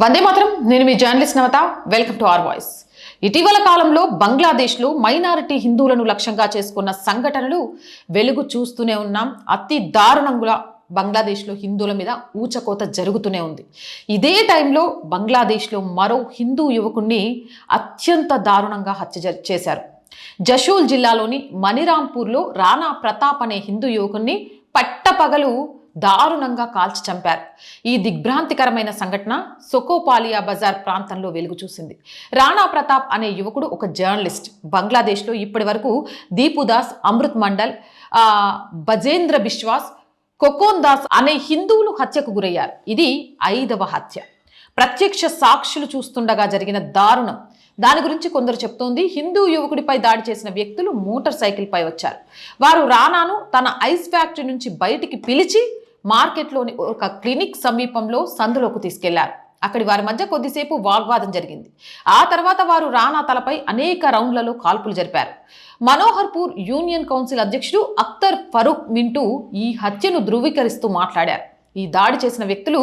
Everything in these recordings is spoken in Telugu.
వందే మాత్రం. నేను మీ జర్నలిస్ట్ Navata. Welcome to our voice. ఇటీవల కాలంలో బంగ్లాదేశ్లో మైనారిటీ హిందువులను లక్ష్యంగా చేసుకున్న సంఘటనలు వెలుగు చూస్తూనే ఉన్నాం. అతి దారుణంగా బంగ్లాదేశ్లో హిందువుల మీద ఊచకోత జరుగుతూనే ఉంది. ఇదే టైంలో బంగ్లాదేశ్లో మరో హిందూ యువకుడిని అత్యంత దారుణంగా హత్య చేశారు. జషోల్ జిల్లాలోని మణిరాంపూర్లో రాణా ప్రతాప్ అనే హిందూ యువకుడిని పట్టపగలు దారుణంగా కాల్చి చంపారు. ఈ దిగ్భ్రాంతికరమైన సంఘటన సొకోపాలియా బజార్ ప్రాంతంలో వెలుగు చూసింది. రాణా ప్రతాప్ అనే యువకుడు ఒక జర్నలిస్ట్. బంగ్లాదేశ్లో ఇప్పటి వరకు దీపుదాస్, అమృత్ మండల్, బజేంద్ర బిశ్వాస్, కొకోన్ దాస్ అనే హిందువులు హత్యకు గురయ్యారు. ఇది 5వ హత్య. ప్రత్యక్ష సాక్షులు చూస్తుండగా జరిగిన దారుణం. దాని గురించి కొందరు చెప్తోంది. హిందూ యువకుడిపై దాడి చేసిన వ్యక్తులు మోటార్ సైకిల్ పై వచ్చారు. వారు రానాను తన ఐస్ ఫ్యాక్టరీ నుంచి బయటికి పిలిచి మార్కెట్లోని ఒక క్లినిక్ సమీపంలో సందులోకి తీసుకెళ్లారు. అక్కడి వారి మధ్య కొద్దిసేపు వాగ్వాదం జరిగింది. ఆ తర్వాత వారు రానా తలపై అనేక రౌండ్లలో కాల్పులు జరిపారు. మనోహర్పూర్ యూనియన్ కౌన్సిల్ అధ్యక్షుడు అఖ్తర్ ఫరూక్ మింటూ ఈ హత్యను ధృవీకరిస్తూ మాట్లాడారు. ఈ దాడి చేసిన వ్యక్తులు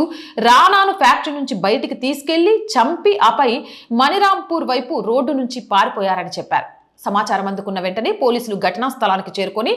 రానాను ఫ్యాక్టరీ నుంచి బయటికి తీసుకెళ్లి చంపి ఆపై మణిరాంపూర్ వైపు రోడ్డు నుంచి పారిపోయారని చెప్పారు. సమాచారం అందుకున్న వెంటనే పోలీసులు ఘటనా స్థలానికి చేరుకొని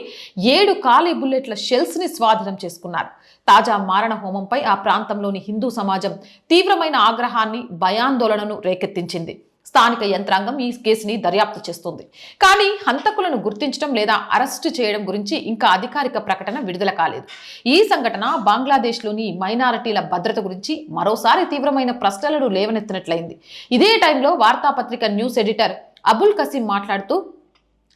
7 ఖాళీ బుల్లెట్ల షెల్స్ ని స్వాధీనం చేసుకున్నారు. తాజా మారణ హోమంపై ఆ ప్రాంతంలోని హిందూ సమాజం తీవ్రమైన ఆగ్రహాన్ని, భయాందోళనను రేకెత్తించింది. స్థానిక యంత్రాంగం ఈ కేసుని దర్యాప్తు చేస్తుంది. కానీ హంతకులను గుర్తించడం లేదా అరెస్టు చేయడం గురించి ఇంకా అధికారిక ప్రకటన విడుదల కాలేదు. ఈ సంఘటన బంగ్లాదేశ్లోని మైనారిటీల భద్రత గురించి మరోసారి తీవ్రమైన ప్రశ్నలను లేవనెత్తినట్లయింది. ఇదే టైంలో వార్తాపత్రిక న్యూస్ ఎడిటర్ అబుల్ కసీం మాట్లాడుతూ,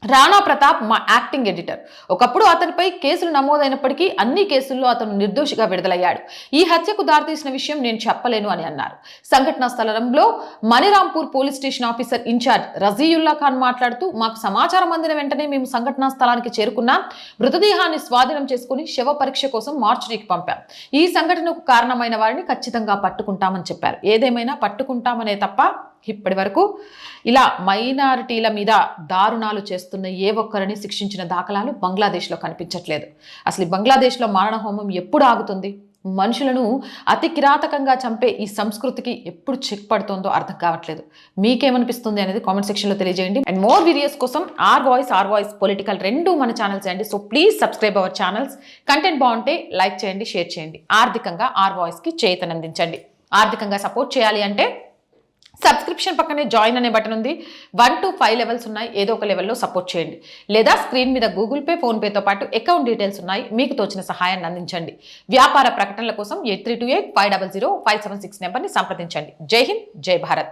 రాణా ప్రతాప్ మా యాక్టింగ్ ఎడిటర్. ఒకప్పుడు అతనిపై కేసులు నమోదైనప్పటికీ అన్ని కేసుల్లో అతను నిర్దోషిగా విడుదలయ్యాడు. ఈ హత్యకు దారితీసిన విషయం నేను చెప్పలేను అని అన్నారు. సంఘటనా స్థలంలో Manirampur police station officer in charge Raziullah Khan మాట్లాడుతూ, మాకు సమాచారం అందిన వెంటనే మేము సంఘటనా స్థలానికి చేరుకున్నాం. మృతదేహాన్ని స్వాధీనం చేసుకుని శవ పరీక్ష కోసం మార్చురీకి పంపాం. ఈ సంఘటనకు కారణమైన వారిని ఖచ్చితంగా పట్టుకుంటామని చెప్పారు. ఏదేమైనా పట్టుకుంటామనే తప్ప ఇప్పటి వరకు ఇలా మైనారిటీల మీద దారుణాలు చేస్తున్న ఏ ఒక్కరిని శిక్షించిన దాఖలాలు బంగ్లాదేశ్లో కనిపించట్లేదు. అసలు ఈ బంగ్లాదేశ్లో మారణహోమం ఎప్పుడు ఆగుతుంది? మనుషులను అతి కిరాతకంగా చంపే ఈ సంస్కృతికి ఎప్పుడు చెక్ పడుతుందో అర్థం కావట్లేదు. మీకేమనిపిస్తుంది అనేది కామెంట్ సెక్షన్లో తెలియజేయండి. అండ్ మోర్ వీడియోస్ కోసం ఆర్ వాయిస్ పొలిటికల్ 2 మన ఛానల్స్ అండి. So please subscribe our channels. Content బాగుంటే లైక్ చేయండి, షేర్ చేయండి. ఆర్థికంగా ఆర్ వాయిస్కి చేతనందించండి. ఆర్థికంగా సపోర్ట్ చేయాలి అంటే సబ్స్క్రిప్షన్ పక్కనే జాయిన్ అనే బటన్ ఉంది. 1 to 5 లెవెల్స్ ఉన్నాయి. ఏదో ఒక లెవెల్లో సపోర్ట్ చేయండి. లేదా స్క్రీన్ మీద గూగుల్ పే, ఫోన్పేతో పాటు అకౌంట్ డీటెయిల్స్ ఉన్నాయి. మీకు తోచిన సహాయాన్ని అందించండి. వ్యాపార ప్రకటనల కోసం 8328500576 నెంబర్ని సంప్రదించండి. జై హింద్, జై భారత్.